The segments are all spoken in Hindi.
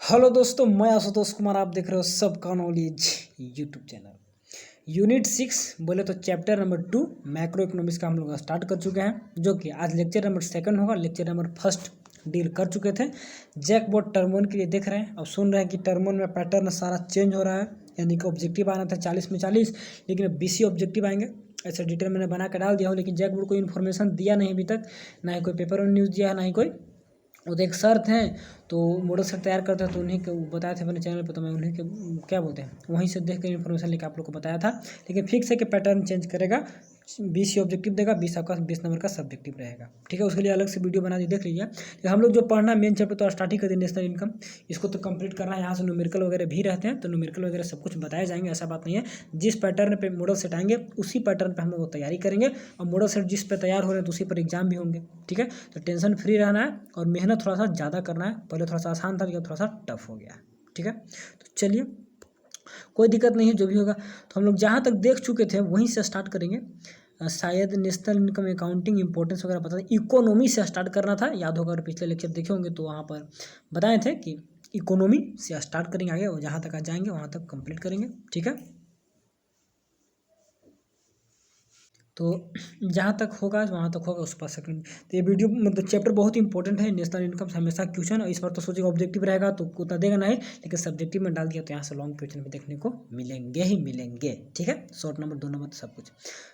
हेलो दोस्तों, मैं आशुतोष कुमार। आप देख रहे हो सबका नॉलेज यूट्यूब चैनल। यूनिट 6 बोले तो चैप्टर नंबर 2 मैक्रो इकोनॉमिक्स का हम लोग स्टार्ट कर चुके हैं, जो कि आज लेक्चर नंबर 2 होगा। लेक्चर नंबर 1 डील कर चुके थे। जैकबोर्ड टर्म 1 के लिए देख रहे हैं। अब सुन रहे हैं कि टर्म 1 में पैटर्न सारा चेंज हो रहा है, यानी कि ऑब्जेक्टिव आना था 40 में 40, लेकिन अब 20 ऑब्जेक्टिव आएंगे। ऐसे डिटेल मैंने बना के डाल दिया हो, लेकिन जैकबोर्ड कोई इन्फॉर्मेशन दिया नहीं अभी तक, ना ही कोई पेपर में न्यूज़ दिया है, ना ही कोई। वो तो एक सर थे, तो मॉडल सेट तैयार करते हैं, तो उन्हीं के बताए थे अपने चैनल पे, तो मैं उन्हीं के क्या बोलते हैं वहीं से देख कर इन्फॉर्मेशन लेकर आप लोग को बताया था। लेकिन फिक्स है कि पैटर्न चेंज करेगा, 20 ऑब्जेक्टिव देगा, 20 आपका 20 नंबर का सब्जेक्टिव रहेगा। ठीक है, उसके लिए अलग से वीडियो बना दी, देख लीजिए। लेकिन हम लोग जो पढ़ना मेन चैप्टर तो स्टार्ट ही कर दी, नेशनल इनकम। इसको तो कंप्लीट करना है। यहाँ से न्यूमेरिकल वगैरह भी रहते हैं, तो न्यूमेरिकल वगैरह सब कुछ बताए जाएंगे, ऐसा बात नहीं है। जिस पैटर्न पे मॉडल सेट आएंगे उसी पैटर्न पे हम लोग तैयारी करेंगे, और मॉडल सेट जिस पे तैयार हो रहे हैं तो उसी पर एग्जाम भी होंगे। ठीक है, तो टेंशन फ्री रहना है और मेहनत थोड़ा सा ज़्यादा करना है। पहले थोड़ा सा आसान था, लेकिन थोड़ा सा टफ हो गया। ठीक है, तो चलिए, कोई दिक्कत नहीं है, जो भी होगा। तो हम लोग जहाँ तक देख चुके थे वहीं से स्टार्ट करेंगे। शायद नेशनल इनकम अकाउंटिंग इंपॉर्टेंस वगैरह पता नहीं, इकोनॉमी से स्टार्ट करना था, याद होगा। और पिछले लेक्चर देखे होंगे तो वहाँ पर बताए थे कि इकोनॉमी से स्टार्ट करेंगे आगे, और जहाँ तक आ जाएंगे वहाँ तक कंप्लीट करेंगे। ठीक है, तो जहाँ तक होगा वहाँ तक होगा, उस पर सेकंड। तो ये वीडियो मतलब चैप्टर बहुत ही इंपॉर्टेंट है। नेशनल इनकम से हमेशा क्वेश्चन, और इस बार तो सोचिएगा ऑब्जेक्टिव रहेगा तो उतना देगा नहीं, लेकिन सब्जेक्टिव में डाल दिया तो यहाँ से लॉन्ग क्वेश्चन भी देखने को मिलेंगे ही मिलेंगे। ठीक है, शॉर्ट नंबर 2 नंबर सब कुछ।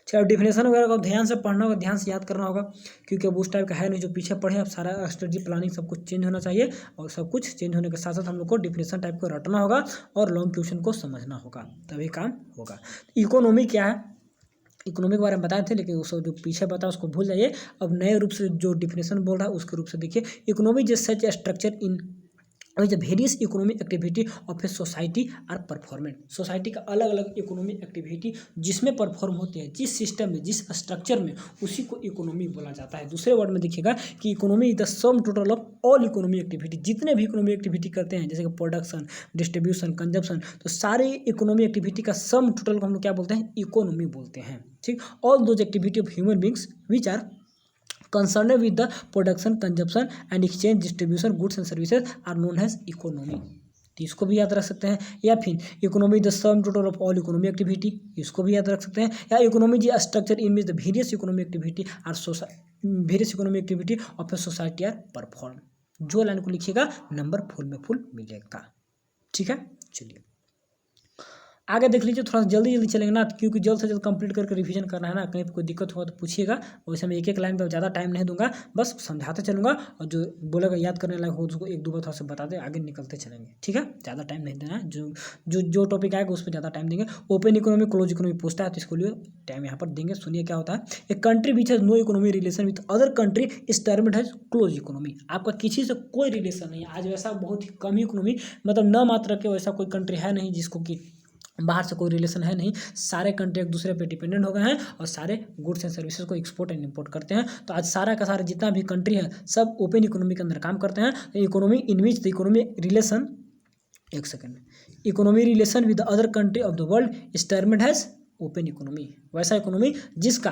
चलो, डिफिनेशन वगैरह को ध्यान से पढ़ना होगा, ध्यान से याद करना होगा, क्योंकि अब उस टाइप का है नहीं जो पीछे पढ़े। अब सारा स्ट्रेटजी प्लानिंग सब कुछ चेंज होना चाहिए, और सब कुछ चेंज होने के साथ साथ हम लोग को डिफिनेशन टाइप को रटना होगा और लॉन्ग क्वेश्चन को समझना होगा, तभी काम होगा। इकोनॉमी क्या है, इकोनॉमी के बारे में बताए थे, लेकिन उसको जो पीछे बताया उसको भूल जाइए। अब नए रूप से जो डिफिनेशन बोल रहा है उसके रूप से देखिए। Economy just such a structure in the various economic activity of a society are performed. Society का अलग अलग इकोनॉमिक एक्टिविटी जिसमें परफॉर्म होते हैं, जिस सिस्टम में, जिस स्ट्रक्चर में, उसी को इकोनॉमी बोला जाता है। दूसरे वर्ड में देखिएगा कि economy is the sum total of all economic activity. जितने भी इकोनॉमिक एक्टिविटी करते हैं, जैसे कि प्रोडक्शन, डिस्ट्रीब्यूशन, कंजप्शन, तो सारे इकोनॉमिक एक्टिविटी का सम टोटल को हम लोग क्या बोलते हैं, इकोनॉमी बोलते हैं। ठीक, all those activity of human beings which are concerned with the production, consumption and exchange, distribution, goods and services are known as economy। तो इसको भी याद रख सकते हैं। या फिर economy the sum total of all economic activity, इसको भी याद रख सकते हैं। या इकोनॉमी जी structure in which the various economic activity are various economic activity of a society are perform. जो लाइन को लिखिएगा नंबर फुल में फुल मिलेगा। ठीक है, चलिए आगे देख लीजिए। थोड़ा सा जल्दी जल्दी चलेंगे ना, क्योंकि जल्द से जल्द कंप्लीट करके रिवीजन करना है ना। कहीं पर कोई दिक्कत होगा तो पूछिएगा, वैसे मैं एक एक लाइन पर ज़्यादा टाइम नहीं दूंगा, बस समझाते चलूँगा, और जो बोलेगा याद करने लायक हो उसको एक दो बार थोड़ा सा बता दे, आगे निकलते चलेंगे। ठीक है, ज़्यादा टाइम नहीं देना है। जो टॉपिक आएगा उस पर ज़्यादा टाइम देंगे। ओपन इकोनॉमी, क्लोज इकोनॉमी पूछता है तो इसको लिए टाइम यहाँ पर देंगे। सुनिए क्या होता है। A country which has no economy relation with other country is termed has close economy. आपका किसी से कोई रिलेशन नहीं है। आज वैसा बहुत ही कम ही इकोनॉमी, मतलब न मात्र के वैसा कोई कंट्री है नहीं जिसको कि बाहर से कोई रिलेशन है नहीं। सारे कंट्री एक दूसरे पे डिपेंडेंट हो गए हैं, और सारे गुड्स एंड सर्विसेज को एक्सपोर्ट एंड इंपोर्ट करते हैं। तो आज सारा का सारा जितना भी कंट्री है सब ओपन इकोनॉमी के अंदर काम करते हैं। Economy in which the economy relation, एक second, economy relation with other country of the world is termed has open economy. वैसा इकोनॉमी जिसका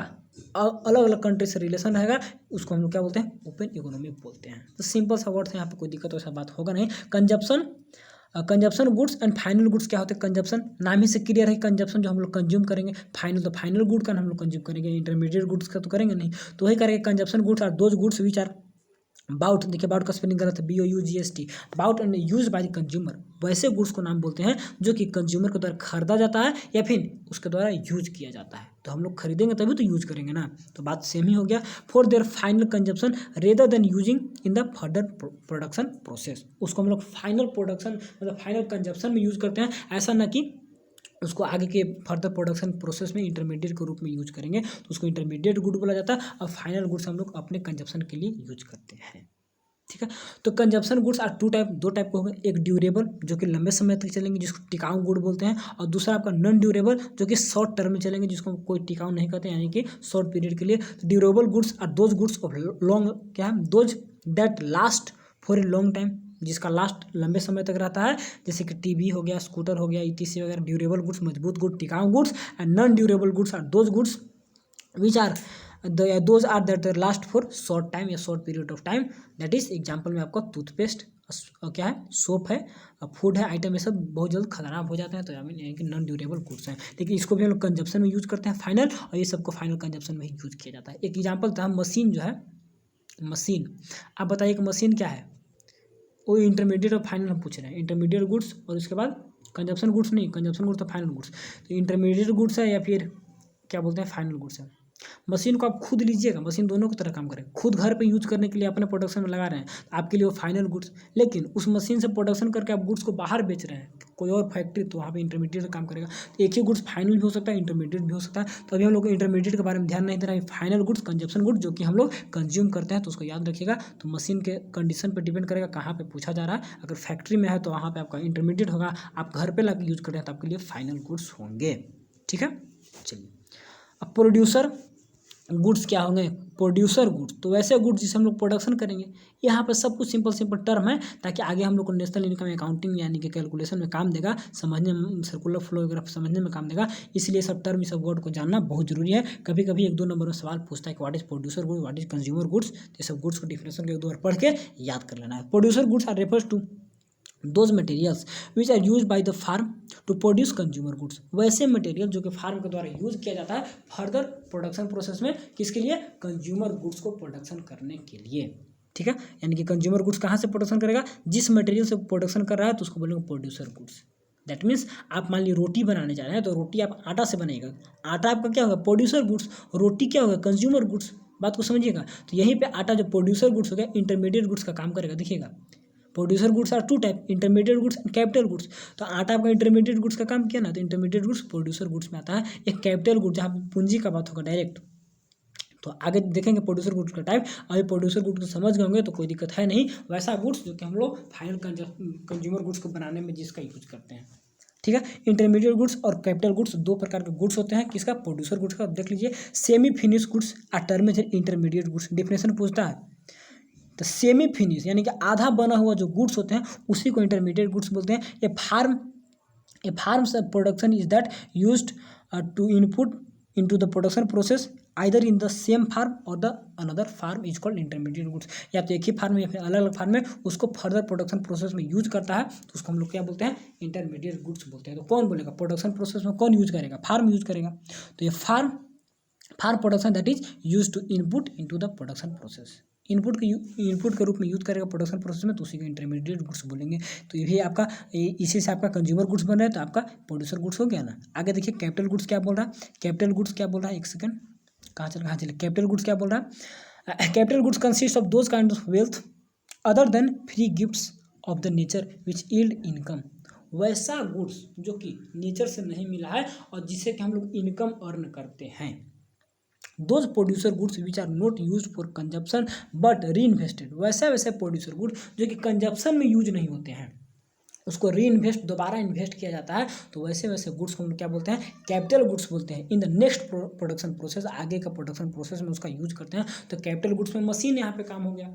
अलग अलग कंट्री से रिलेशन रहेगा उसको हम लोग क्या बोलते हैं, ओपन इकोनॉमी बोलते हैं। तो सिंपल सा वर्ड है, यहाँ पे कोई दिक्कत वैसा बात होगा नहीं। Consumption goods and final goods क्या होते हैं। कंजप्शन नाम ही से क्लियर है, कंजप्शन जो हम लोग कंज्यूम करेंगे। फाइनल तो फाइनल गुड का हम लोग कंज्यूम करेंगे, इंटरमीडिएट गुड्स का तो करेंगे नहीं। तो वही करेंगे। Consumption goods are those goods which are bought, देखिए बाउट का स्पेलिंग गलत है, BOUGST, bought and use by the consumer. वैसे गुड्स को नाम बोलते हैं जो कि कंज्यूमर के द्वारा खरीदा जाता है या फिर उसके द्वारा यूज किया जाता है। तो हम लोग खरीदेंगे तभी तो यूज करेंगे ना, तो बात सेम ही हो गया। For their final consumption rather than using in the further production process. उसको हम लोग फाइनल प्रोडक्शन मतलब फाइनल कंजप्शन में यूज करते हैं, ऐसा ना कि उसको आगे के फर्दर प्रोडक्शन प्रोसेस में इंटरमीडिएट के रूप में यूज करेंगे, तो उसको इंटरमीडिएट गुड बोला जाता है। और फाइनल गुड्स हम लोग अपने कंजप्शन के लिए यूज करते हैं। ठीक है, तो कंजप्शन गुड्स आर दो टाइप के होंगे। एक ड्यूरेबल जो कि लंबे समय तक चलेंगे, जिसको टिकाऊ गुड बोलते हैं, और दूसरा आपका नॉन ड्यूरेबल जो कि शॉर्ट टर्म में चलेंगे, जिसको कोई टिकाऊ नहीं कहते, यानी कि शॉर्ट पीरियड के लिए। Durable goods are those goods of long, क्या है, those that last for a long time, जिसका लास्ट लंबे समय तक रहता है, जैसे कि टीवी हो गया, स्कूटर हो गया, ETC वगैरह। ड्यूरेबल गुड्स मजबूत गुड, टिकाऊ goods. And non durable goods are those goods which are those are that last for short time या short period of time. That is example में आपको टूथपेस्ट, क्या है, सोप है, फूड है, आइटम, ये सब बहुत जल्द खराब हो जाते हैं, तो यानी कि नॉन ड्यूरेबल गुड्स हैं। लेकिन इसको भी हम लोग कंजप्शन में यूज़ करते हैं फाइनल, और ये सबको फाइनल कंजप्शन में ही यूज़ किया जाता है। एक एग्जाम्पल था मशीन जो है, मशीन, आप बताइए कि मशीन क्या है? वो इंटरमीडिएट और फाइनल हम पूछ रहे हैं, इंटरमीडिएट गुड्स और उसके बाद कंजप्शन गुड्स नहीं, कंजप्शन गुड्स तो फाइनल गुड्स, तो इंटरमीडिएट गुड्स है या फिर क्या बोलते हैं, फाइनल गुड्स है। मशीन को आप खुद लीजिएगा, मशीन दोनों की तरह काम करेगा, खुद घर पे यूज करने के लिए अपने प्रोडक्शन में लगा रहे हैं, तो आपके लिए वो फाइनल गुड्स। लेकिन उस मशीन से प्रोडक्शन करके आप गुड्स को बाहर बेच रहे हैं कोई और फैक्ट्री, तो वहाँ पे इंटरमीडिएट काम करेगा। तो एक ही गुड्स फाइनल भी हो सकता है, इंटरमीडिएट भी हो सकता है। तो अभी हम लोग को इंटरमीडिएट के बारे में ध्यान नहीं दे रहा है, फाइनल गुड्स, कंजप्शन गुड्स जो कि हम लोग कंज्यूम करते हैं, तो उसको याद रखिएगा। तो मशीन के कंडीशन पर डिपेंड करेगा कहाँ पे पूछा जा रहा है। अगर फैक्ट्री में है तो वहाँ पे आपका इंटरमीडिएट होगा, आप घर पे लाके यूज कर रहे हैं तो आपके लिए फाइनल गुड्स होंगे। ठीक है, चलिए। अब प्रोड्यूसर गुड्स क्या होंगे? प्रोड्यूसर गुड्स, तो वैसे गुड्स जिसे हम लोग प्रोडक्शन करेंगे। यहाँ पर सब कुछ सिंपल सिंपल टर्म है, ताकि आगे हम लोग को नेशनल इनकम अकाउंटिंग यानी कि कैलकुलेशन में काम देगा, समझने में, सर्कुलर फ्लो वगैरह समझने में काम देगा। इसलिए सब टर्म, सब वर्ड को जानना बहुत जरूरी है। कभी कभी 1-2 नंबर में सवाल पूछता है कि what is producer goods, what is consumer goods, ये सब गुड्स को डिफिनेशन को 1-2 बार पढ़ के याद कर लेना है। Producer goods are refers to those materials which are used by the farm to produce consumer goods, वैसे मटेरियल जो कि फार्म के द्वारा यूज किया जाता है फर्दर प्रोडक्शन प्रोसेस में, किसके लिए? कंज्यूमर गुड्स को प्रोडक्शन करने के लिए। ठीक है, यानी कि कंज्यूमर गुड्स कहाँ से प्रोडक्शन करेगा? जिस मटेरियल से प्रोडक्शन कर रहा है तो उसको बोलेंगे प्रोड्यूसर गुड्स। दैट मीन्स आप मान लीजिए रोटी बनाने जा रहे हैं, तो रोटी आप आटा से बनेगा, आटा आपका क्या होगा? Producer goods. रोटी क्या होगा? Consumer goods. बात को समझिएगा। तो यहीं पे आटा जो प्रोड्यूसर गुड्स हो गया, इंटरमीडिएट गुड्स का काम करेगा। देखिएगा, producer goods are 2 type, intermediate goods and capital goods. तो आटा आपका इंटरमीडिएट गुड्स का काम किया ना, तो इंटरमीडिएट गुड्स प्रोड्यूसर गुड्स में आता है। एक कैपिटल गुड जहाँ पे पूंजी का बात होगा डायरेक्ट, तो आगे देखेंगे प्रोड्यूसर गुड्स का टाइप। अभी प्रोड्यूसर गुड्स को समझ गए होंगे तो कोई दिक्कत है नहीं। वैसा गुड्स जो कि हम लोग फाइनल कंज्यूमर गुड्स को बनाने में जिसका यूज करते हैं। ठीक है, इंटरमीडिएट गुड्स और कैपिटल गुड्स 2 प्रकार के गुड्स होते हैं। किसका? प्रोड्यूसर गुड्स का। देख लीजिए, semi finish goods are term is intermediate goods. Definition पूछता है तो सेमी फिनिश यानी कि आधा बना हुआ जो गुड्स होते हैं उसी को इंटरमीडिएट गुड्स बोलते हैं। A firm's production is that used to input into the production process either in the same firm और the another firm is called intermediate goods. या तो एक ही फार्म में या फिर अलग अलग फार्म में उसको फर्दर प्रोडक्शन प्रोसेस में यूज करता है, तो उसको हम लोग क्या बोलते हैं? इंटरमीडिएट गुड्स बोलते हैं। तो कौन बोलेगा? प्रोडक्शन प्रोसेस में कौन यूज करेगा? फार्म यूज करेगा। तो ये firm production that is use to input into the production process, input के रूप में यूज करेगा प्रोडक्शन प्रोसेस में, तो उसी को इंटरमीडिएट गुड्स बोलेंगे। तो ये भी आपका, इसी से आपका कंज्यूमर गुड्स बन रहा है, तो आपका प्रोड्यूसर गुड्स हो गया ना। आगे देखिए कैपिटल गुड्स क्या बोल रहा है? कैपिटल गुड्स क्या बोल रहा है? एक सेकंड, कहाँ चले। कैपिटल गुड्स क्या बोल रहा है? Capital goods consist of those kind of wealth other than free gifts of the nature which yield income. वैसा गुड्स जो कि नेचर से नहीं मिला है और जिससे कि हम लोग इनकम अर्न करते हैं। Those producer goods which are not use for consumption but reinvested, वैसे प्रोड्यूसर गुड जो कि कंजप्शन में यूज नहीं होते हैं उसको री इन्वेस्ट, दोबारा इन्वेस्ट किया जाता है, तो वैसे गुड्स को हम क्या बोलते हैं? कैपिटल गुड्स बोलते हैं। In the next production process, आगे का प्रोडक्शन प्रोसेस में उसका यूज करते हैं। तो कैपिटल गुड्स में मशीन यहाँ पे काम हो गया।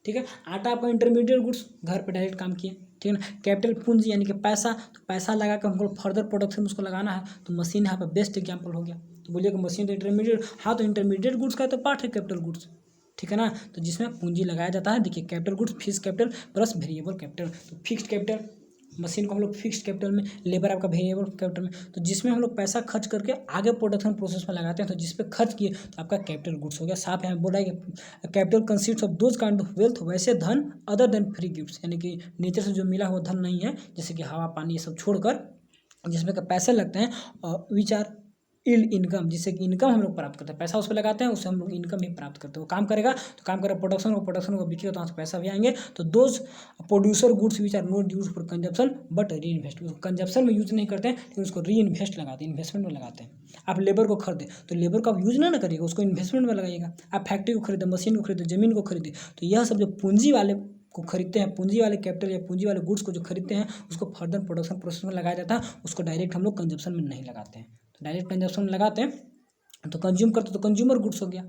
ठीक है, आटा आपका इंटरमीडिएट गुड्स, घर पे डायरेक्ट काम किए। ठीक है ना। कैपिटल पूंजी यानी कि पैसा, तो पैसा लगा कर हमको फर्दर प्रोडक्शन में उसको लगाना है, तो मशीन यहाँ पर बेस्ट एग्जाम्पल हो गया। तो बोलिए कि मशीन तो इंटरमीडिएट, हाँ तो इंटरमीडिएट गुड्स का तो पार्ट है कैपिटल गुड्स। ठीक है ना, तो जिसमें पूंजी लगाया जाता है। देखिए capital goods fix capital plus variable capital, तो फिक्स्ड कैपिटल मशीन को हम लोग फिक्स्ड कैपिटल में, लेबर आपका वेरिएबल कैपिटल में, तो जिसमें हम लोग पैसा खर्च करके आगे प्रोडक्शन प्रोसेस में लगाते हैं, तो जिस पे खर्च किए तो आपका कैपिटल गुड्स हो गया। साफ यहाँ बोला है कि capital consist of those kind of wealth, वैसे धन अदर देन फ्री गिफ्ट्स, यानी कि नेचर से जो मिला हुआ धन नहीं है, जैसे कि हवा पानी ये सब छोड़कर जिसमें पैसे लगते हैं, और विच आर इल्ड इनकम, जिससे कि इनकम हम लोग प्राप्त करते हैं। पैसा उस पर लगाते हैं, उससे हम लोग इनकम ही प्राप्त करते हैं। वो काम करेगा तो काम करेगा प्रोडक्शन को बिकेगा तो वहाँ से पैसा भी आएंगे। तो those producer goods which are not use for consumption but reinvest, consumption में यूज नहीं करते हैं लेकिन उसको री इन्वेस्ट लगाते हैं, इन्वेस्टमेंट में लगाते हैं। आप लेबर को खरीदे तो लेबर को आप यूज ना करिएगा, उसको इन्वेस्टमेंट में लगाइएगा। आप फैक्ट्री को खरीदे, मशीन को खरीदे, जमीन को खरीदे, तो यह सब जो पूंजी वाले को खरीदते हैं, पूंजी वाले कैपिटल या पूंजी वाले गुड्स को जो खरीदते हैं उसको फर्दर प्रोडक्शन प्रोसेस में लगाया जाता है, उसको डायरेक्ट हम लोग कंजप्शन में नहीं लगाते हैं। तो डायरेक्ट कंजप्शन में लगाते हैं तो कंज्यूम करते तो कंज्यूमर गुड्स हो गया।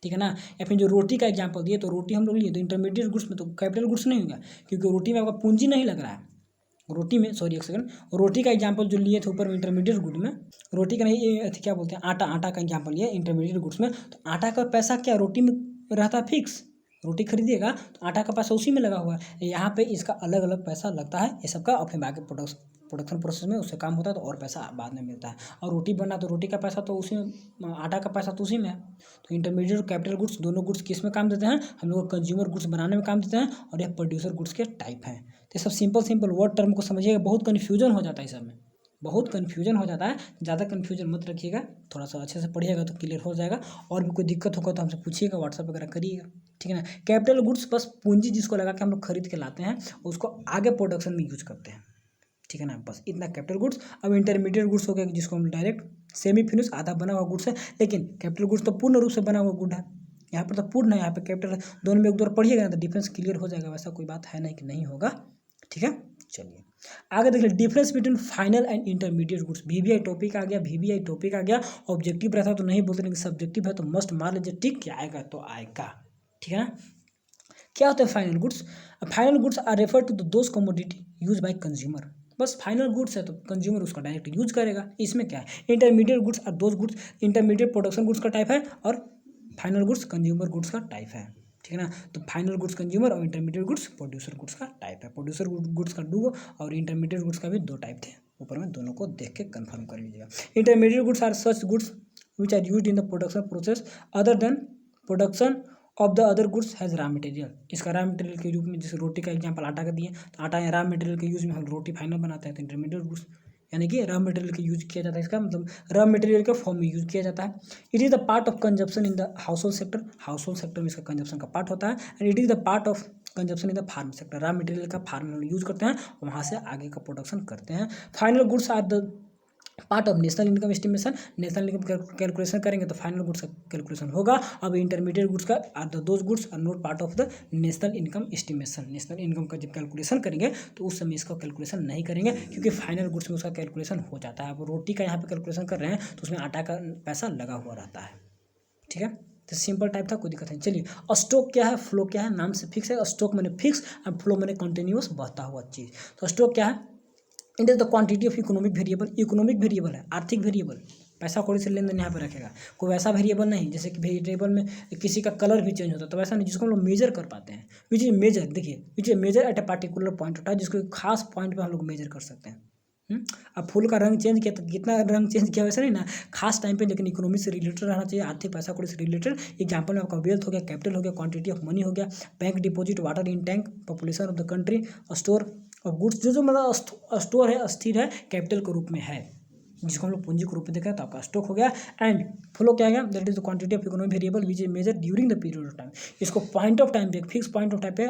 ठीक है ना। या फिर जो रोटी का एग्जांपल दिए, तो रोटी हम लोग लिए तो इंटरमीडिएट गुड्स में, तो कैपिटल गुड्स नहीं होगा क्योंकि रोटी में आपका पूंजी नहीं लग रहा है। रोटी में, सॉरी एक सेकंड, रोटी का एग्जांपल जो लिए थे ऊपर में इंटरमीडिएट गुड में, रोटी का नहीं, क्या बोलते हैं, आटा का एग्जांपल लिए इंटरमीडिएट गुड्स में। तो आटा का पैसा क्या रोटी में रहता है फिक्स, रोटी खरीदिएगा तो आटा का पैसा उसी में लगा हुआ है, यहाँ पे इसका अलग अलग पैसा लगता है, ये सबका अपने आगे प्रोडक्शन प्रोसेस में उससे काम होता है तो और पैसा बाद में मिलता है। और रोटी बना तो रोटी का पैसा तो उसी में, आटा का पैसा तो उसी में है। तो इंटरमीडिएट और कैपिटल गुड्स दोनों गुड्स किस में काम देते हैं, हम लोग कंज्यूमर गुड्स बनाने में काम देते हैं, और यह प्रोड्यूसर गुड्स के टाइप हैं। तो सब सिंपल वर्ड टर्म को समझिएगा, बहुत कन्फ्यूजन हो जाता है इस में, बहुत कन्फ्यूजन हो जाता है, ज़्यादा कन्फ्यूजन मत रखिएगा, थोड़ा सा अच्छे से पढ़िएगा तो क्लियर हो जाएगा। और भी कोई दिक्कत होगा तो हमसे पूछिएगा, व्हाट्सअप वगैरह करिएगा, ठीक है ना। कैपिटल गुड्स बस पूंजी जिसको लगा के हम लोग खरीद के लाते हैं, उसको आगे प्रोडक्शन में यूज करते हैं, ठीक है ना, बस इतना कैपिटल गुड्स। अब इंटरमीडिएट गुड्स हो गया जिसको हम डायरेक्ट सेमी फिनिश आधा बना हुआ गुड्स है, लेकिन कैपिटल गुड्स तो पूर्ण रूप से बना हुआ गुड है, यहाँ पर तो पूर्ण है, यहाँ पे कैपिटल, दोनों में एक दो पढ़िएगा तो डिफरेंस क्लियर हो जाएगा, वैसा कोई बात है नहीं कि नहीं होगा, ठीक है। चलिए आगे देख लीजिए, difference between final and intermediate goods. VVI topic आ गया, वीवीआई टॉपिक आ गया, ऑब्जेक्टिव रहता तो नहीं बोलते, लेकिन सब्जेक्टिव है तो मस्ट मार लीजिए टिक, क्या आएगा तो आएगा, ठीक है ना। क्या होता है final goods? Final goods are refer to those commodity use by consumer, बस फाइनल गुड्स है तो कंज्यूमर उसका डायरेक्ट यूज करेगा, इसमें क्या है। Intermediate goods are those goods, intermediate production goods का टाइप है, और फाइनल गुड्स कंज्यूमर गुड्स का टाइप है, ठीक है ना। तो फाइनल गुड्स कंज्यूमर और इंटरमीडिएट गुड्स प्रोड्यूसर गुड्स का टाइप है। प्रोड्यूसर गुड्स का दो और इंटरमीडिएट गुड्स का भी दो टाइप थे, ऊपर में दोनों को देख के कंफर्म कर लीजिएगा। Intermediate goods are such goods which are used in the production process other than production of the other goods has raw material. इसका रॉ मटेरियल के रूप में, जैसे रोटी का एग्जाम्पल आटा का दिए, तो आटा या रॉ मटेरियल के यूज में हम रोटी फाइनल बनाते हैं, तो इंटरमीडिएट गुड्स यानी कि रॉ मटेरियल का यूज किया जाता है, इसका मतलब रॉ मटेरियल के फॉर्म में यूज किया जाता है। It is the part of consumption in the household sector, household sector में इसका कंजप्शन का पार्ट होता है, and it is the part of consumption in the firm sector, raw material का फार्म में यूज करते हैं, वहाँ से आगे का प्रोडक्शन करते हैं। Final goods are the part of national income estimation, national income calculation करेंगे तो फाइनल गुड्स का कैलकुलेशन होगा। अब इंटरमीडिएट गुड्स का are the those goods are not part of the national income estimation, national income का जब कैलकुलेशन करेंगे तो उस समय इसका कैलकुलेशन नहीं करेंगे, क्योंकि फाइनल गुड्स में उसका कैलकुलेशन हो जाता है। अब रोटी का यहाँ पे कैलकुलेशन कर रहे हैं तो उसमें आटा का पैसा लगा हुआ रहता है, ठीक है। तो सिंपल टाइप था, कोई दिक्कत नहीं। चलिए स्टॉक क्या है, फ्लो क्या है, नाम से फिक्स है, स्टॉक मैंने फिक्स और फ्लो मैंने कंटिन्यूअस बहता हुआ चीज़। तो स्टॉक क्या है, it is the quantity of economic variable, economic variable है, आर्थिक वेरिएबल, पैसा कौड़ी से लेन देन यहाँ पे रखेगा, कोई वैसा वेरिएबल नहीं जैसे कि वेरिएबल में किसी का कलर भी चेंज होता है, तो वैसा नहीं, जिसको हम लोग मेजर कर पाते हैं, विच इज मेजर, देखिए which is measure at a particular point होता है, जिसको एक खास पॉइंट पे हम लोग मेजर कर सकते हैं। अब फूल का रंग चेंज किया तो कितना रंग चेंज किया, वैसा नहीं ना, खास टाइम पे, लेकिन इकोनॉमी से रिलेटेड रहना चाहिए, आर्थिक पैसा कौड़ी से रिलेटेड। एग्जाम्पल में आपका वेल्थ हो गया, कैपिटल हो गया, क्वांटिटी ऑफ मनी हो गया, bank deposit, water in tank, population of the country, store of goods, जो मतलब स्टोर है, अस्थिर है, कैपिटल के रूप में है, जिसको हम लोग पूंजी के रूप में देखा तो आपका स्टॉक हो गया। एंड फ्लो क्या गया, that is the quantity of economic variable which is measure during the period of time. इसको पॉइंट ऑफ टाइम पे, एक फिक्स पॉइंट ऑफ टाइम पे,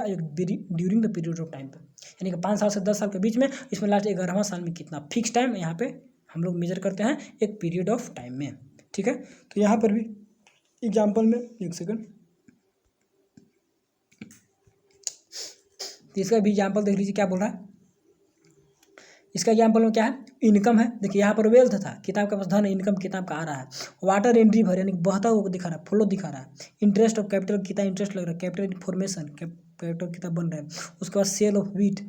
during the period of time पे, यानी कि 5 साल से 10 साल के बीच में, इसमें लास्ट 11वां साल में कितना फिक्स टाइम यहाँ पे हम लोग मेजर करते हैं एक पीरियड ऑफ टाइम में, ठीक है। तो यहाँ पर भी एग्जाम्पल में, एक सेकंड, तो इसका भी एग्जाम्पल देख लीजिए क्या बोल रहा है। इसका एग्जाम्पल में क्या है, इनकम है, देखिए यहाँ पर वेल्थ था, किताब के पास धन है, इनकम किताब का आ रहा है, वाटर इन रिवर यानी बहता हुआ दिखा रहा है, फ्लो दिखा रहा है, इंटरेस्ट ऑफ कैपिटल, कितना इंटरेस्ट लग रहा है, कैपिटल फॉर्मेशन, कैपिटल कितना बन रहा है, उसके बाद सेल ऑफ व्हीट,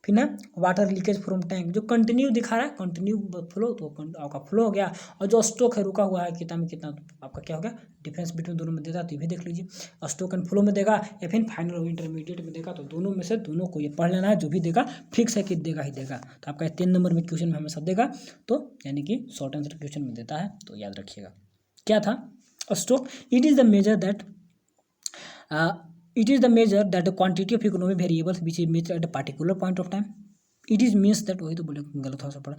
फिर ना वाटर लीकेज फ्रॉम टैंक, जो कंटिन्यू दिखा रहा है, कंटिन्यू फ्लो, तो आपका फ्लो हो गया। और जो स्टॉक है रुका हुआ है कितना में कितना, तो आपका क्या हो गया, डिफरेंस बिटवीन दोनों में देता, तो ये भी देख लीजिए, स्टॉक एंड फ्लो में देगा या फिर फाइनल और इंटरमीडिएट में देगा, तो दोनों में से दोनों को ये पढ़ लेना है, जो भी देगा फिक्स है कि देगा ही देगा। तो आपका 3 नंबर में क्वेश्चन में हमेशा देगा, तो यानी कि शॉर्ट आंसर क्वेश्चन में देता है, तो याद रखिएगा। क्या था stock, it is the measure that it is the measure that the quantity of economic variables which is measured at a particular point of time. It is means that, वही तो बोले गलत हो पड़ा,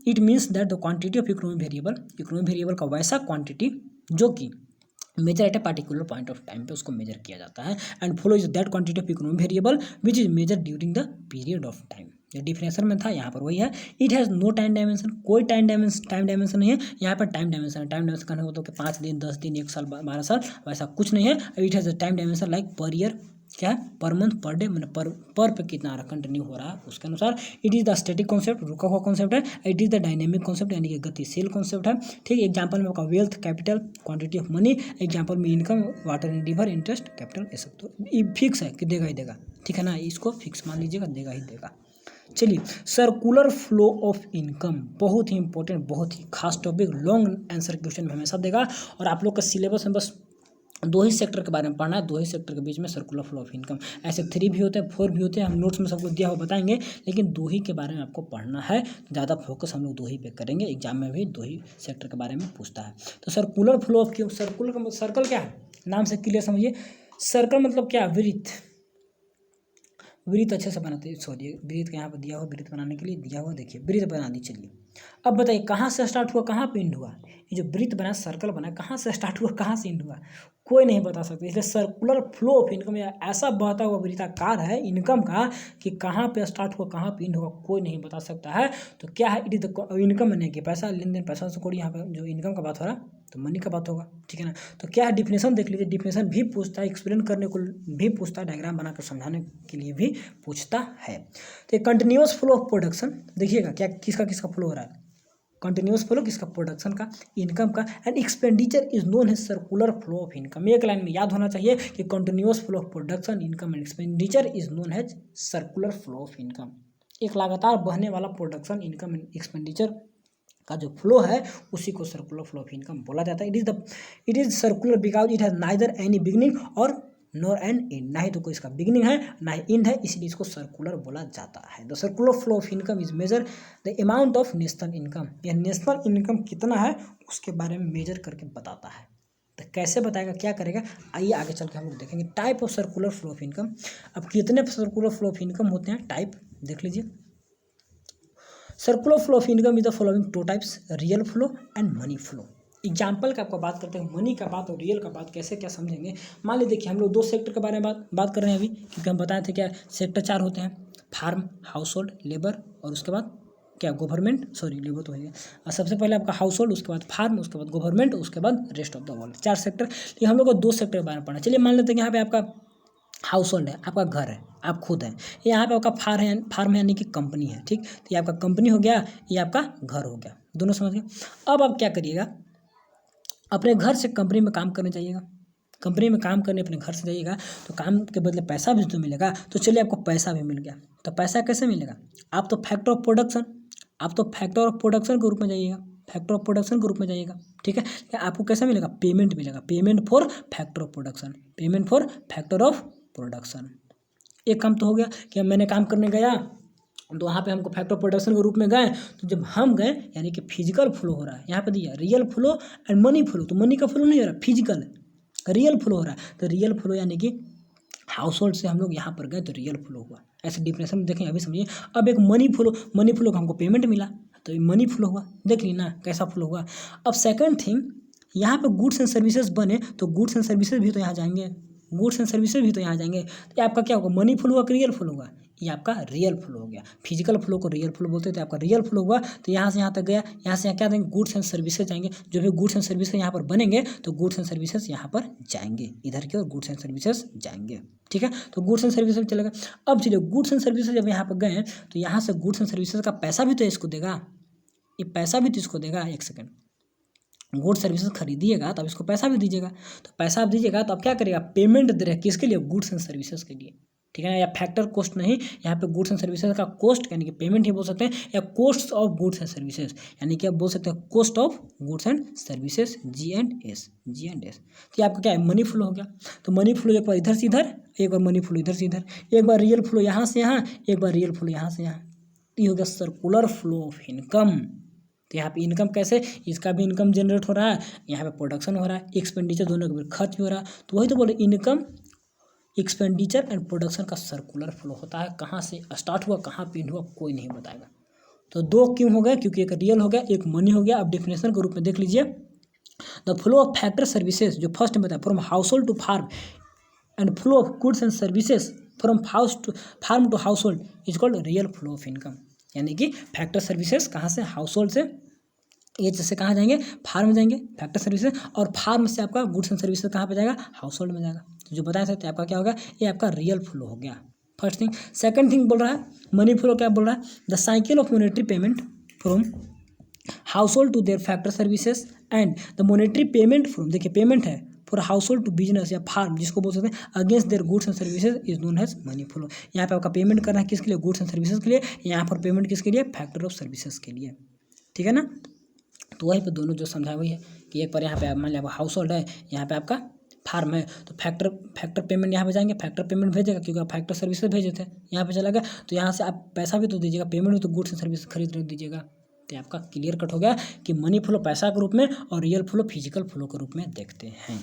it means that the quantity of economic variable का वैसा क्वांटिटी जो कि measure at a particular point of time पे उसको मेजर किया जाता है। And flow is that quantity of economic variable which is measure during the period of time. ये डिफिनेशन में था, यहाँ पर वही है। It has no time dimension, कोई टाइम डायमेंशन नहीं है। यहाँ पर टाइम डायमेंशन है, टाइम डायमेंशन कहने को तो कि 5 दिन 10 दिन 1 साल 12 साल, वैसा कुछ नहीं है। It has a time dimension like per year, क्या है, पर मंथ, पर डे, मैंने पर पे कितना आ रहा कंटिन्यू हो रहा है उसके अनुसार। It is the static concept, रुका हुआ कॉन्सेप्ट है। It is the dynamic concept यानी कि गतिशील कॉन्सेप्ट है। ठीक है, एग्जाम्पल में आपका wealth, capital, quantity of money, example में income, water in river, interest, capital, ये सब तो ये फिक्स है कि देगा ही देगा। ठीक है ना, इसको फिक्स मान लीजिएगा, देगा ही देगा। चलिए, सर्कुलर फ्लो ऑफ इनकम, बहुत ही इंपॉर्टेंट, बहुत ही खास टॉपिक, लॉन्ग आंसर क्वेश्चन में हमेशा देगा। और आप लोग का सिलेबस में बस दो ही सेक्टर के बारे में पढ़ना है, दो ही सेक्टर के बीच में सर्कुलर फ्लो ऑफ इनकम। ऐसे 3 भी होते हैं, 4 भी होते हैं, हम नोट्स में सबको दिया हुआ बताएंगे, लेकिन दो ही के बारे में आपको पढ़ना है। ज़्यादा फोकस हम लोग दो ही पे करेंगे, एग्जाम में भी दो ही सेक्टर के बारे में पूछता है। तो सर्कुलर फ्लो ऑफ क्यों, सर्कुलर का सर्कल क्या है, नाम से क्लियर समझिए। सर्कल मतलब क्या, वृत्त, वृत्त अच्छे से बनाते हैं, सॉरी वृत्त का यहाँ पर दिया हुआ, वृत्त बनाने के लिए दिया हुआ, देखिए वृत्त बना दी। चलिए अब बताइए कहाँ से स्टार्ट हुआ कहाँ पे एंड हुआ, ये जो वृत्त बना सर्कल बना कहाँ से स्टार्ट हुआ कहाँ से एंड हुआ, कोई नहीं बता सकता। इसलिए सर्कुलर फ्लो ऑफ इनकम या ऐसा बहता हुआ वृत्ताकार है इनकम का कि कहाँ पे स्टार्ट हुआ कहाँ पे एंड हुआ कोई नहीं बता सकता है। तो क्या है, it is the income money कि पैसा लेन देन, पैसा से कोई यहाँ पे जो इनकम का बात हो रहा है तो मनी का बात होगा, ठीक है ना। तो क्या है डिफिनेशन देख लीजिए, डिफिनेशन भी पूछता है, एक्सप्लेन करने को भी पूछता है, डायग्राम बनाकर समझाने के लिए भी पूछता है। तो कंटिन्यूअस फ्लो ऑफ प्रोडक्शन देखिएगा क्या किसका किसका फ्लो हो रहा है, कंटिन्यूअस फ्लो किसका, प्रोडक्शन का, इनकम का, and expenditure is known as circular flow of income. एक लाइन में याद होना चाहिए कि continuous flow of production, income and expenditure is known as circular flow of income. एक लगातार बहने वाला प्रोडक्शन, इनकम एंड एक्सपेंडिचर का जो फ्लो है उसी को सर्कुलर फ्लो ऑफ इनकम बोला जाता है। It is circular because it has neither any beginning और नॉर एंड एंड, ना ही तो कोई इसका बिगिनिंग है ना ही एंड है, इसलिए इसको सर्कुलर बोला जाता है। The circular flow of income is measure the amount of national income, यह नेशनल इनकम कितना है उसके बारे में मेजर करके बताता है। तो कैसे बताएगा, क्या करेगा, आइए आगे चल के हम लोग देखेंगे। Type of circular flow of income, अब कितने सर्कुलर फ्लो ऑफ इनकम होते हैं, टाइप देख लीजिए। Circular flow of income is the following two types, real flow and money flow. Example का आपको बात करते हैं, मनी का बात और रियल का बात कैसे क्या समझेंगे। मान लीजिए देखिए हम लोग दो सेक्टर के बारे में बात कर रहे हैं अभी, क्योंकि हम बताए थे क्या सेक्टर 4 होते हैं, फार्म, हाउस होल्ड, लेबर और उसके बाद क्या गवर्नमेंट, सॉरी लेबर तो है, और सबसे पहले आपका हाउस होल्ड, उसके बाद फार्म, उसके बाद गवर्नमेंट, उसके बाद rest of the world, 4 sector. लेकिन हम लोग को दो सेक्टर के बारे में पढ़ना। चलिए मान लेते हैं यहाँ पे आपका हाउस होल्ड है, आपका घर है, आप खुद हैं, यहाँ पे आपका फार्म है यानी कि कंपनी है, ठीक। तो ये आपका कंपनी हो गया, ये आपका घर हो गया, दोनों समझ गए। अब आप क्या करिएगा, अपने घर से कंपनी में काम करने जाइएगा, कंपनी में काम करने अपने घर से जाइएगा तो काम के बदले पैसा भी तो मिलेगा। तो चलिए आपको पैसा भी मिल गया, तो पैसा कैसे मिलेगा, आप तो फैक्टर ऑफ प्रोडक्शन, आप तो फैक्टर ऑफ प्रोडक्शन के रूप में जाइएगा, फैक्टर ऑफ प्रोडक्शन के रूप में जाइएगा, ठीक है। आपको कैसा मिलेगा, पेमेंट मिलेगा, payment for factor of production, payment for factor of production. एक काम तो हो गया कि मैंने काम करने गया तो वहाँ पे हमको फैक्टर ऑफ प्रोडक्शन के रूप में गए, तो जब हम गए यानी कि फिजिकल फ्लो हो रहा है, यहाँ पे दिया real flow and money flow, तो मनी का फ्लो नहीं हो रहा, फिजिकल रियल फ्लो हो रहा है। तो रियल फ्लो यानी कि हाउस होल्ड से हम लोग यहाँ पर गए तो रियल फ्लो हुआ, ऐसे डिफिनेशन में देखें अभी समझिए। अब एक मनी फ्लो का हमको पेमेंट मिला तो ये मनी फ्लो हुआ, देख ली ना कैसा फ्लो हुआ। अब सेकंड थिंग, यहाँ पे गुड्स एंड सर्विसेज बने तो गुड्स एंड सर्विसेज भी तो यहाँ जाएंगे, गुड्स एंड सर्विसेज भी तो यहाँ जाएंगे, तो आपका क्या होगा, मनी फ्लो हुआ कि रियल फ्लो होगा, ये आपका रियल फ्लो हो गया। फिजिकल फ्लो को रियल फ्लो बोलते हैं, तो आपका रियल फ्लो हुआ। तो यहाँ से यहाँ तक गया, यहाँ से यहाँ क्या देंगे, गुड्स एंड सर्विसेज जाएंगे, जो भी गुड्स एंड सर्विसेज यहाँ पर बनेंगे तो गुड्स एंड सर्विसेज यहाँ पर जाएंगे, इधर की ओर गुड्स एंड सर्विसेज जाएंगे, ठीक है। तो गुड्स एंड सर्विसेज चलेगा। अब चलिए गुड्स एंड सर्विसेज जब यहाँ पर गए तो यहाँ से गुड्स एंड सर्विसेज का पैसा भी तो इसको देगा, ये पैसा भी तो इसको देगा। एक सेकेंड, गुड्स सर्विसेज खरीदिएगा तो अब इसको पैसा भी दीजिएगा, तो पैसा आप दीजिएगा तो आप क्या करिएगा, पेमेंट दे रहे हैं किसके लिए, गुड्स एंड सर्विसेज के लिए, ठीक है ना। या फैक्टर कॉस्ट नहीं, यहाँ पे गुड्स एंड सर्विसेज का कॉस्ट यानी कि पेमेंट ही बोल सकते हैं, या cost of goods and services यानी कि आप बोल सकते हैं cost of goods and services, G&S। तो आपका क्या है, मनी फ्लो हो गया। तो मनी फ्लो एक बार इधर से इधर, एक बार मनी फ्लो इधर से इधर, एक बार रियल फ्लो यहाँ से यहाँ, एक बार रियल फ्लो यहाँ से यहाँ, ये हो गया सर्कुलर फ्लो ऑफ इनकम। तो यहाँ पे इनकम कैसे, इसका भी इनकम जनरेट हो रहा है, यहाँ पे प्रोडक्शन हो रहा है, एक्सपेंडिचर दोनों के खर्च भी हो रहा है। तो वही तो बोले इनकम, एक्सपेंडिचर एंड प्रोडक्शन का सर्कुलर फ्लो होता है। कहाँ से स्टार्ट हुआ कहाँ पे एंड हुआ कोई नहीं बताएगा। तो दो क्यों हो गए, क्योंकि एक रियल हो गया एक मनी हो गया। अब डेफिनेशन के रूप में देख लीजिए, the flow of factor services जो फर्स्ट में बताया, from household to firm and flow of goods and services from firm to household is called real flow of income. यानी कि फैक्टर सर्विसेज कहाँ से, हाउस होल्ड से, ये जैसे कहाँ जाएंगे, फार्म में जाएंगे फैक्टर सर्विसेज, और फार्म से आपका गुड्स एंड सर्विसेज कहाँ पे जाएगा, हाउस होल्ड में जाएगा। तो जो बताया सकते आपका क्या होगा, ये आपका रियल फ्लो हो गया फर्स्ट थिंग। सेकंड थिंग बोल रहा है मनी फ्लो, क्या बोल रहा है, the cycle of monetary payment from household to their factor services and the monetary payment from, देखिए पेमेंट है for household to business या फार्म, जिसको बोल सकते हैं against their goods and services is known as money flow. यहाँ पे आपका पेमेंट करना है किसके लिए, गुड्स एंड सर्विसेज के लिए, यहाँ पर पेमेंट किसके लिए, फैक्टर ऑफ सर्विसेज के लिए, ठीक है ना। तो वहीं पे दोनों जो समझा वही है कि एक बार यहाँ पे मान लिया हाउस होल्ड है, यहाँ पे आपका फार्म है तो फैक्टर पेमेंट यहाँ पे जाएंगे, फैक्टर पेमेंट भेजेगा क्योंकि आप फैक्टर सर्विसेज भेजे थे, यहाँ पे चला गया तो यहाँ से आप पैसा भी तो दीजिएगा, पेमेंट भी तो गुड्स एंड सर्विस खरीद रहे दीजिएगा। तो आपका क्लियर कट हो गया कि मनी फ्लो पैसा के रूप में और रियल फ्लो फिजिकल फ्लो के रूप में देखते हैं,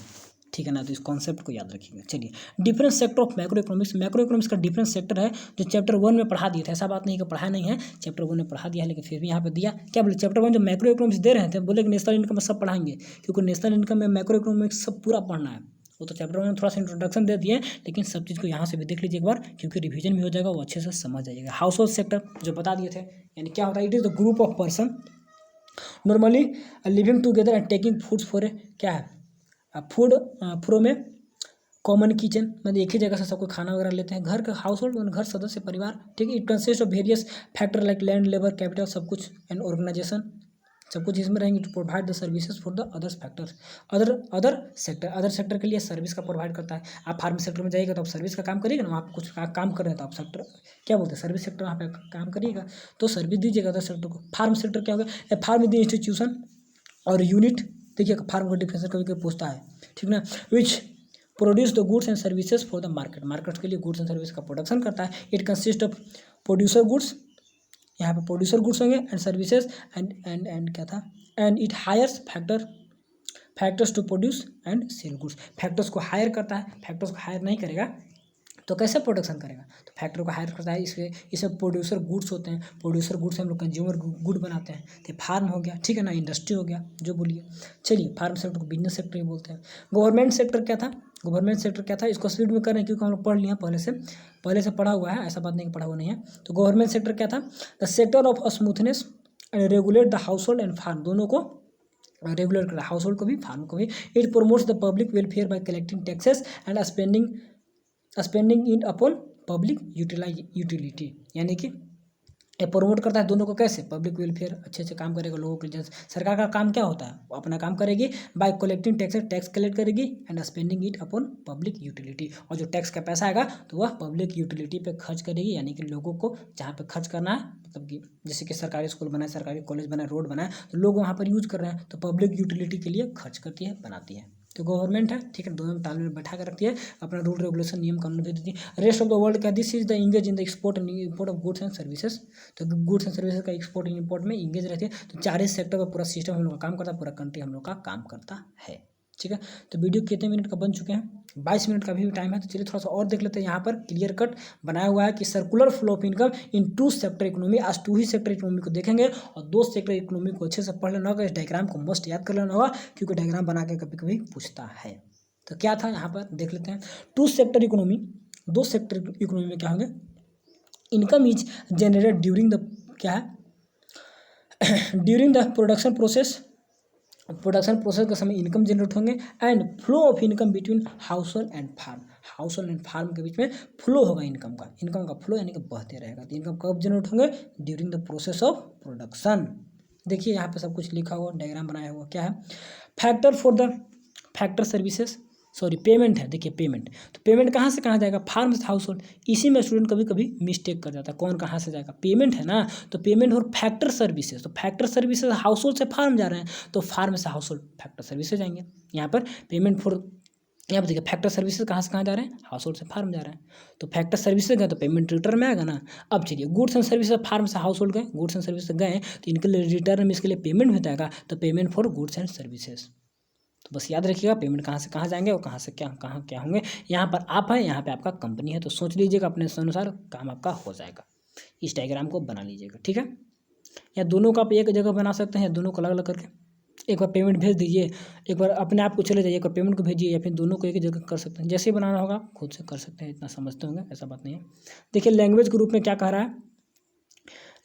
ठीक है ना। तो इस कॉन्सेप्ट को याद रखिएगा। चलिए, different sector of macro economics. Macro economics का डिफरेंट सेक्टर है जो चैप्टर 1 में पढ़ा दिए थे, ऐसा बात नहीं कि पढ़ा नहीं है, चैप्टर 1 में पढ़ा दिया है, लेकिन फिर भी यहाँ पे दिया क्या बोले, चैप्टर 1 जो मैक्रो इकोनॉमिक्स दे रहे थे बोले कि नेशनल इनकम में सब पढ़ाएंगे, क्योंकि नेशनल इनकम में मैक्रो इकोनॉमिक्स सब पूरा पढ़ना है। वो तो चैप्टर 1 में थोड़ा सा इंट्रोडक्शन दे दिए, लेकिन सब चीज़ को यहाँ से भी देख लीजिए एक बार, क्योंकि रिवीजन भी हो जाएगा, वो अच्छे से समझ जाइएगा। हाउस होल्ड सेक्टर जो बता दिए थे, यानी क्या होता है, it is the group of person normally living together and taking foods for a क्या है food from A common kitchen, मतलब एक ही जगह से सबको खाना वगैरह लेते हैं। घर का हाउस होल्ड घर सदस्य परिवार, ठीक है। It consist of various factor like land, labour, capital, सब कुछ एंड ऑर्गेनाइजेशन, सब कुछ इसमें रहेंगे to provide the services for the others factors. Other sector के लिए सर्विस का प्रोवाइड करता है। आप फार्म सेक्टर में जाइएगा तो आप सर्विस का काम करिएगा ना, वहाँ पे कुछ काम कर रहे हैं तो आप सेक्टर क्या बोलते हैं, सर्विस सेक्टर वहाँ पे काम करिएगा तो सर्विस दीजिएगा अदर सेक्टर को। फार्म सेक्टर क्या होगा, a firm is the institution और यूनिट, देखिए फार्म का डिफरेंस कभी पूछता है, ठीक ना, which produce the goods and services for the market के लिए गुड्स एंड सर्विस का प्रोडक्शन करता है। It consist of producer goods, यहाँ पे प्रोड्यूसर गुड्स होंगे एंड सर्विसेज एंड क्या था, and it hires factors to produce and sell goods. Factors को हायर करता है, फैक्टर्स को हायर नहीं करेगा तो कैसे प्रोडक्शन करेगा, तो फैक्टर को हायर करता है। इसमें प्रोड्यूसर गुड्स होते हैं, प्रोड्यूसर गुड्स से हम लोग कंज्यूमर गुड बनाते हैं, तो फार्म हो गया, ठीक है ना, इंडस्ट्री हो गया, जो बोलिए। चलिए, फार्म सेक्टर को बिजनेस सेक्टर ही बोलते हैं। गवर्नमेंट सेक्टर क्या था, गवर्नमेंट सेक्टर क्या था, इसको स्पीड में कर रहे हैं क्योंकि हम लोग पढ़ लिया पहले से पढ़ा हुआ है, ऐसा बात नहीं कि पढ़ा हुआ नहीं है। तो गवर्नमेंट सेक्टर क्या था, the sector of smoothness and regulate the household and firm, दोनों को रेगुलेट करता है, हाउस होल्ड को भी फार्म को भी। It promotes the public welfare bye collecting taxes and spending in upon public utility, यानी कि ये प्रमोट करता है दोनों को, कैसे, पब्लिक वेलफेयर अच्छे से काम करेगा लोगों के लिए। सरकार का काम क्या होता है, वो अपना काम करेगी बाय कलेक्टिंग टैक्स कलेक्ट करेगी and spending it upon public utility, और जो टैक्स का पैसा आएगा तो वह पब्लिक यूटिलिटी पे खर्च करेगी, यानी कि लोगों को जहाँ पे खर्च करना है, मतलब कि जैसे कि सरकारी स्कूल बनाए, सरकारी कॉलेज बनाए, रोड बनाए, तो लोग वहाँ पर यूज कर रहे हैं तो पब्लिक यूटिलिटी के लिए खर्च करती है, बनाती है। तो गवर्नमेंट है, ठीक है, दोनों तालमेल में बैठा कर रखती है, अपना रूल रेगुलेशन नियम कानून भी देती है। रेस्ट ऑफ द वर्ल्ड का this is the engage in the export and import of goods and services, तो गुड्स एंड सर्विसेज का एक्सपोर्ट एंड इम्पोर्ट में इंगेज रहती है। तो चार सेक्टर का पूरा सिस्टम हम लोग का काम करता है, पूरा कंट्री हम लोग का काम करता है, ठीक है। तो वीडियो कितने मिनट का बन चुके हैं, 22 मिनट का भी टाइम है, तो चलिए थोड़ा सा और देख लेते हैं। यहाँ पर क्लियर कट बनाया हुआ है कि circular flow of income in 2 sector economy. आज 2 ही सेक्टर इकोनॉमी को देखेंगे और 2 सेक्टर इकोनॉमी को अच्छे से पढ़ लेना होगा, इस डायग्राम को मस्ट याद कर लेना होगा, क्योंकि डायग्राम बना के कभी कभी पूछता है। तो क्या था यहाँ पर देख लेते हैं, 2 सेक्टर इकोनॉमी, 2 सेक्टर इकोनॉमी में क्या होंगे, income is generated during the क्या है ड्यूरिंग द प्रोडक्शन प्रोसेस के समय इनकम जनरेट होंगे, and flow of income between household and firm के बीच में फ्लो होगा इनकम का फ्लो, यानी कि बहते रहेगा। तो इनकम कब जनरेट होंगे, during the process of production. देखिए यहाँ पे सब कुछ लिखा हुआ, डायग्राम बनाया हुआ, क्या है, factor for the factor services, sorry payment है, देखिए पेमेंट, तो पेमेंट कहाँ से कहाँ जाएगा, फार्म से हाउस होल्ड। इसी में स्टूडेंट कभी कभी मिस्टेक कर जाता है, कौन कहाँ से जाएगा, पेमेंट है ना, तो पेमेंट और फैक्टर सर्विसेज, तो फैक्टर सर्विसेज हाउस होल्ड से फार्म जा रहे हैं, तो फार्म से हाउस होल्ड फैक्टर सर्विसेज जाएंगे। यहाँ पर पेमेंट फॉर, यहाँ पर देखिए फैक्टर सर्विसेज कहाँ से कहाँ जा रहे हैं, हाउस होल्ड से फार्म जा रहे हैं, तो फैक्टर सर्विसेज गए तो पेमेंट रिटर्न में आएगा ना। अब चलिए गुड्स एंड सर्विसेज फार्म से हाउस होल्ड गए, गुड्स एंड सर्विसेज गए तो इनके लिए रिटर्न में इसके लिए पेमेंट भी आएगा, तो payment for goods and services. तो बस याद रखिएगा पेमेंट कहाँ से कहाँ जाएंगे और कहाँ से कहाँ क्या होंगे। यहाँ पर आप है, यहाँ पे आपका कंपनी है, तो सोच लीजिएगा अपने अनुसार काम आपका हो जाएगा। इस डायग्राम को बना लीजिएगा, ठीक है। या दोनों का आप एक जगह बना सकते हैं, दोनों को अलग अलग करके एक बार पेमेंट भेज दीजिए, एक बार अपने आप को चले जाइए, एक बार पेमेंट को भेजिए, या फिर दोनों को एक ही जगह कर सकते हैं, जैसे ही बनाना होगा खुद से कर सकते हैं, इतना समझते होंगे, ऐसा बात नहीं है। देखिए लैंग्वेज के रूप में क्या कह रहा है,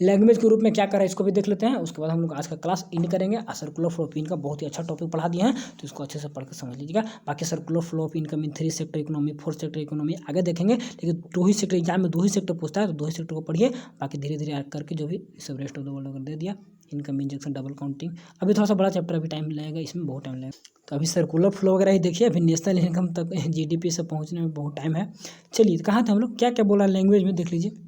लैंग्वेज के रूप में क्या कर रहा है इसको भी देख लेते हैं, उसके बाद हम लोग आज का क्लास इन करेंगे। सर्कुलर फ्लो ऑफ इनकम बहुत ही अच्छा टॉपिक पढ़ा दिया है, तो इसको अच्छे से पढ़ कर समझ लीजिएगा। बाकी circular flow of income in 3 sector economy, 4 sector economy आगे देखेंगे, लेकिन 2 ही सेक्टर एग्जाम में 2 ही सेक्टर पूछता है, तो 2 ही सेक्टर को पढ़िए, बाकी धीरे धीरे करके जो भी सब रेस्ट ऑफ द वर्ल्ड दे दिया, इनकम इंजेक्शन, डबल काउंटिंग, अभी थोड़ा सा बड़ा चैप्टर, अभी टाइम लगेगा, इसमें बहुत टाइम लगेगा। तो अभी सर्कुलर फ्लो वगैरह ही देखिए, अभी नेशनल इनकम तक GDP से पहुँचने में बहुत टाइम है। चलिए कहाँ थे हम लोग, क्या क्या बोला लैंग्वेज में देख लीजिए।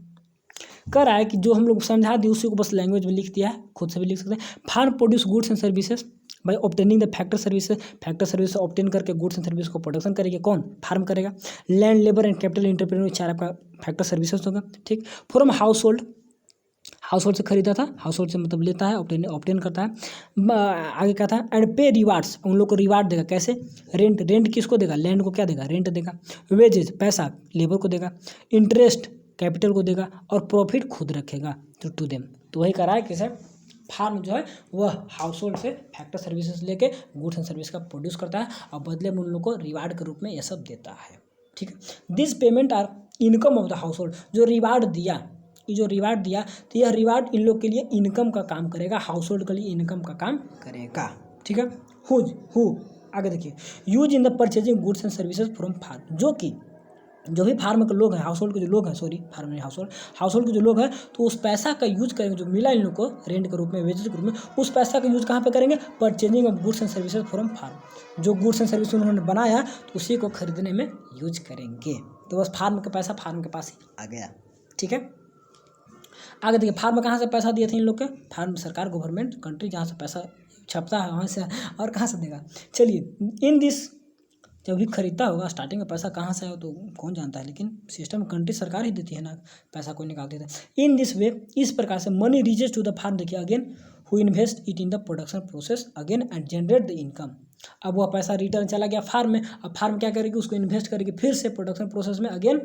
कर रहा है कि जो हम लोग समझा दिए उसी को बस लैंग्वेज में लिख दिया है, खुद से भी लिख सकते हैं। Firm produce goods and services by obtaining the factor service obtain करके गुड्स एंड सर्विस को प्रोडक्शन करेगा कौन, फार्म करेगा। Land labour and capital entrepreneur चार आपका फैक्टर सर्विसेज होगा, ठीक। फ्रॉम हाउस होल्ड से खरीदा था, हाउस होल्ड से मतलब लेता है, ऑब्टेन करता है। आगे क्या था, एंड पे रिवार्ड्स, उन लोग को रिवार्ड देगा कैसे, रेंट किसको देगा, लैंड को क्या देगा, रेंट देगा। वेजेस पैसा लेबर को देगा, इंटरेस्ट कैपिटल को देगा, और प्रॉफिट खुद रखेगा टू देम। तो वही करा है कि सर फार्म जो है वह हाउस होल्ड से फैक्टर सर्विसेज लेके गुड्स एंड सर्विस का प्रोड्यूस करता है और बदले में उन लोग को रिवार्ड के रूप में ये सब देता है, ठीक है। This payment are income of the household, जो रिवार्ड दिया तो यह रिवार्ड इन लोग के लिए इनकम का काम करेगा, हाउस होल्ड के लिए इनकम का काम करेगा, ठीक है। हु आगे देखिए, use in the purchasing goods and services from firm, जो भी फार्म के लोग हैं, हाउस होल्ड के जो लोग हैं, सॉरी फार्म नहीं हाउस होल्ड के जो लोग हैं, तो उस पैसा का यूज करेंगे जो मिला इन लोग को रेंट के रूप में, वेजेस के रूप में, उस पैसा का यूज कहाँ पे करेंगे, purchasing of goods and services from firm, जो गुड्स एंड सर्विस उन्होंने बनाया तो उसी को खरीदने में यूज करेंगे। तो बस फार्म का पैसा फार्म के पास ही आ गया, ठीक है। आगे देखिए, फार्म कहाँ से पैसा दिए थे इन लोग के, फार्म सरकार, गवर्नमेंट, कंट्री, जहाँ से पैसा छपता है वहाँ से, और कहाँ से देगा। चलिए, इन दिस जब भी खरीदता होगा स्टार्टिंग में पैसा कहाँ से आया तो कौन जानता है, लेकिन सिस्टम कंट्री सरकार ही देती है ना, पैसा कोई निकाल देता है। इन दिस वे, इस प्रकार से money reaches to the firm, देखिए again who invest it in the production process again and generate the income. अब वह पैसा रिटर्न चला गया फार्म में, अब फार्म क्या करेगी, उसको इन्वेस्ट करेगी फिर से प्रोडक्शन प्रोसेस में again,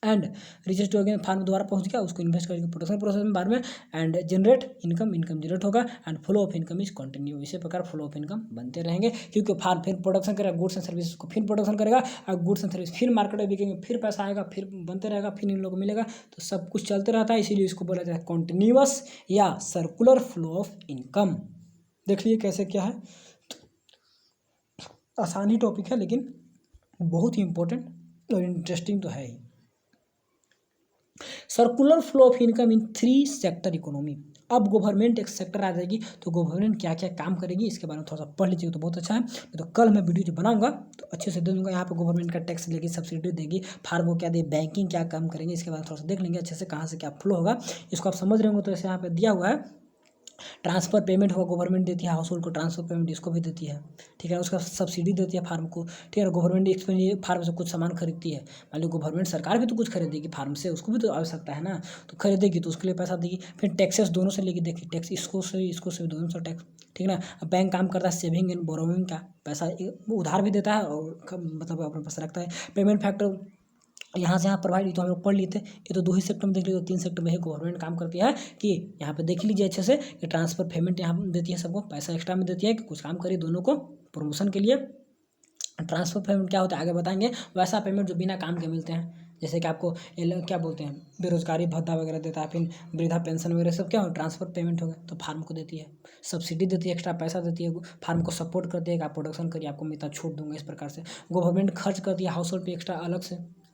and reaches to again firm दोबारा पहुंच गया, उसको इन्वेस्ट करके प्रोडक्शन प्रोसेस में बाद में, एंड जनरेट इनकम जनरेट होगा, and flow of income is continue. इसी प्रकार फ्लो ऑफ इनकम बनते रहेंगे, क्योंकि फार्म फिर प्रोडक्शन करेगा, गुड्स एंड सर्विस को फिर प्रोडक्शन करेगा, और गुड्स एंड सर्विस फिर मार्केट में बिकेंगे, फिर पैसा आएगा, फिर बनते रहेगा, फिर इन लोगों को मिलेगा, तो सब कुछ चलते रहता है। इसीलिए इसको बोला जाता है कॉन्टिन्यूअस या सर्कुलर फ्लो ऑफ इनकम। देख लीजिए कैसे क्या है, आसान ही टॉपिक है लेकिन बहुत ही इंपॉर्टेंट और इंटरेस्टिंग तो है ही। Circular flow of income in 3 sector economy. अब गवर्नमेंट एक सेक्टर आ जाएगी तो गवर्नमेंट क्या क्या काम करेगी इसके बारे में थोड़ा सा पढ़ लीजिएगा तो बहुत अच्छा है। तो कल मैं वीडियो जो बनाऊंगा तो अच्छे से दे दूंगा, यहाँ पे गवर्नमेंट का टैक्स लेगी, सब्सिडी देगी, फार्म को क्या दे, बैंकिंग क्या काम करेंगे, इसके बारे में थोड़ा सा देख लेंगे अच्छे से, कहाँ से क्या फ्लो होगा इसको आप समझ रहे होंगे। तो ऐसे यहाँ पे दिया हुआ है, ट्रांसफर पेमेंट हो गवर्नमेंट देती है, हाउस होल्ड को ट्रांसफर पेमेंट इसको भी देती है, ठीक है। उसका सब्सिडी देती है फार्म को, ठीक है। गवर्नमेंट एक्सपेंडिचर फार्म से कुछ सामान खरीदती है, मान लो गवर्नमेंट सरकार भी तो कुछ खरीदेगी फार्म से, उसको भी तो आवश्यकता है ना, तो खरीदेगी तो उसके लिए पैसा देगी। फिर टैक्सेस दोनों से लेगी, देखिए टैक्स इसको से दोनों से टैक्स, ठीक है ना। अब बैंक काम करता है सेविंग एंड बोरोइंग का, पैसा उधार भी देता है और मतलब अपने पास रखता है। पेमेंट फैक्टर यहाँ से यहाँ प्रोवाइड, तो हम लोग पढ़ लिए थे, ये तो 2 ही सेक्टर में देख लीजिए, तो 3 सेक्टर में ही गवर्नमेंट काम करती है कि यहाँ पे देख लीजिए अच्छे से कि ट्रांसफर पेमेंट यहाँ देती है, सबको पैसा एक्स्ट्रा में देती है कि कुछ काम करिए दोनों को प्रमोशन के लिए। ट्रांसफर पेमेंट क्या होता है आगे बताएंगे, वैसा पेमेंट जो बिना काम के मिलते हैं, जैसे कि आपको क्या बोलते हैं बेरोजगारी भत्ता वगैरह देता है, फिर वृद्धा पेंशन वगैरह सब क्या हो ट्रांसफर पेमेंट हो गया, तो फार्म को देती है। सब्सिडी देती है, एक्स्ट्रा पैसा देती है, फार्म को सपोर्ट करती है कि आप प्रोडक्शन करिए, आपको मैं इतना छूट दूंगा। इस प्रकार से गवर्नमेंट खर्च करती है हाउस होल्ड पे एक्स्ट्रा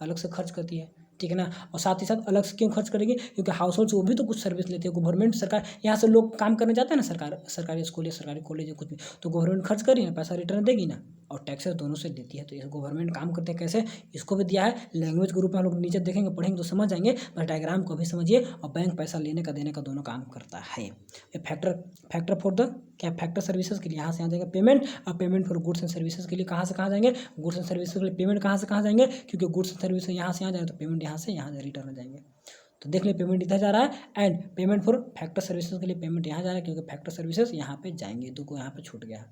अलग से खर्च करती है, ठीक है ना। और साथ ही साथ अलग से क्यों खर्च करेंगे, क्योंकि हाउस होल्ड से वो भी तो कुछ सर्विस लेते हैं। गवर्नमेंट सरकार यहाँ से लोग काम करने जाते हैं ना, सरकारी स्कूल या सरकारी कॉलेज या कुछ भी, तो गवर्नमेंट खर्च करी ना, पैसा रिटर्न देगी ना, और टैक्सेस दोनों से देती है। तो ये गवर्नमेंट काम करते हैं कैसे, इसको भी दिया है लैंग्वेज के रूप में, हम लोग नीचे देखेंगे पढ़ेंगे तो समझ जाएंगे, बस डायग्राम को भी समझिए। और बैंक पैसा लेने का देने का दोनों काम करता है। ये फैक्टर फॉर द क्या, फैक्टर सर्विसेज के लिए यहाँ से आ जाएगा पेमेंट, और payment for goods and services के लिए कहाँ से कहाँ जाएंगे, गुड्स एंड सर्विसेज के लिए पेमेंट कहाँ से कहाँ जाएंगे, क्योंकि गुड्स एंड सर्विसेज यहाँ से यहाँ जाएगा तो पेमेंट यहाँ से यहाँ रिटर्न हो जाएंगे। तो देख ले पेमेंट इधर जा रहा है, and payment for factor services के लिए पेमेंट यहाँ जा रहा है, क्योंकि फैक्टर सर्विसेज यहाँ पे जाएंगे, दो को यहाँ पे छूट गया।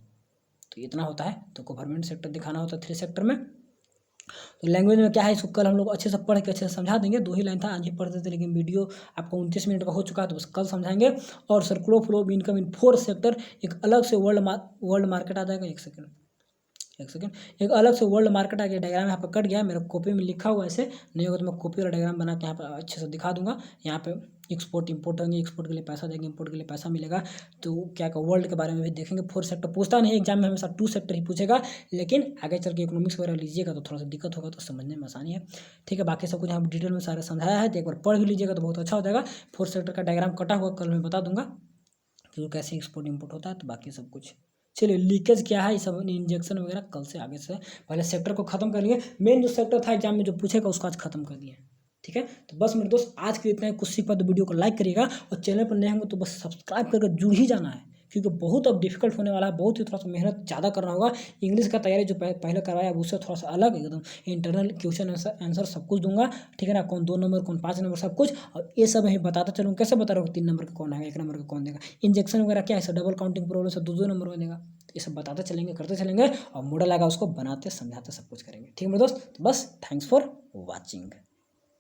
तो इतना होता है, तो गवर्नमेंट सेक्टर दिखाना होता है 3 सेक्टर में। तो लैंग्वेज में क्या है इसको कल हम लोग अच्छे से पढ़ के अच्छे से समझा देंगे। 2 ही लाइन था आज ही पढ़ देते, लेकिन वीडियो आपको 29 मिनट का हो चुका है, तो बस कल समझाएंगे। और circular flow of income in 4 sector, एक अलग से वर्ल्ड मार्केट आ जाएगा। एक सेकंड एक अलग से वर्ल्ड मार्केट आ गया। डायग्राम यहाँ पर कट गया, मेरे कॉपी में लिखा हुआ ऐसे नहीं होगा तो मैं कॉपी और डायग्राम बना के यहाँ पर अच्छे से दिखा दूंगा। यहाँ पे एक्सपोर्ट इंपोर्ट होंगे, एक्सपोर्ट के लिए पैसा देंगे, इंपोर्ट के लिए पैसा मिलेगा। तो क्या का वर्ल्ड के बारे में भी देखेंगे। 4 सेक्टर पूछता नहीं एग्जाम में, हमेशा 2 सेक्टर ही पूछेगा, लेकिन आगे चल के इकोनॉमिक्स वगैरह लीजिएगा तो थोड़ा सा दिक्कत होगा, तो समझने में आसानी है, ठीक है। बाकी सब कुछ यहाँ डिटेल में सारा समझाया है, तो एक बार पढ़ भी लीजिएगा तो बहुत अच्छा हो जाएगा। 4 सेक्टर का डायग्राम कटा हुआ कल मैं बता दूंगा कि कैसे एक्सपोर्ट इंपोर्ट होता है, तो बाकी सब कुछ। चलिए लीकेज क्या है, ये सब इंजेक्शन वगैरह कल से आगे से पहले सेक्टर को खत्म कर लिए। मेन जो सेक्टर था एग्जाम में जो पूछेगा उसको आज खत्म कर दिए, ठीक है। तो बस मेरे दोस्त आज के इतना है, कुछ सीख पाए तो वीडियो को लाइक करिएगा, और चैनल पर नए होंगे तो बस सब्सक्राइब करके जुड़ ही जाना है, क्योंकि बहुत अब डिफिकल्ट होने वाला है, बहुत ही थोड़ा सा मेहनत ज़्यादा करना होगा। इंग्लिश का तैयारी जो पहले करवाया अब उससे थोड़ा सा अलग एकदम इंटरनल क्वेश्चन आंसर सब कुछ दूंगा, ठीक है ना, कौन 2 नंबर कौन 5 नंबर सब कुछ। और ये सब मैं बताता चलूँ, कैसे बता रहा हूँ 3 नंबर का कौन आएगा, 1 नंबर का कौन देगा, इंजेक्शन वगैरह क्या है, डबल काउंटिंग प्रॉब्लम से 2 नंबर में देगा। ये सब बताते चलेंगे, करते चलेंगे, और मॉडल आएगा उसको बनाते समझाते सब कुछ करेंगे। ठीक है मेरे दोस्त, तो बस थैंक्स फॉर वॉचिंग।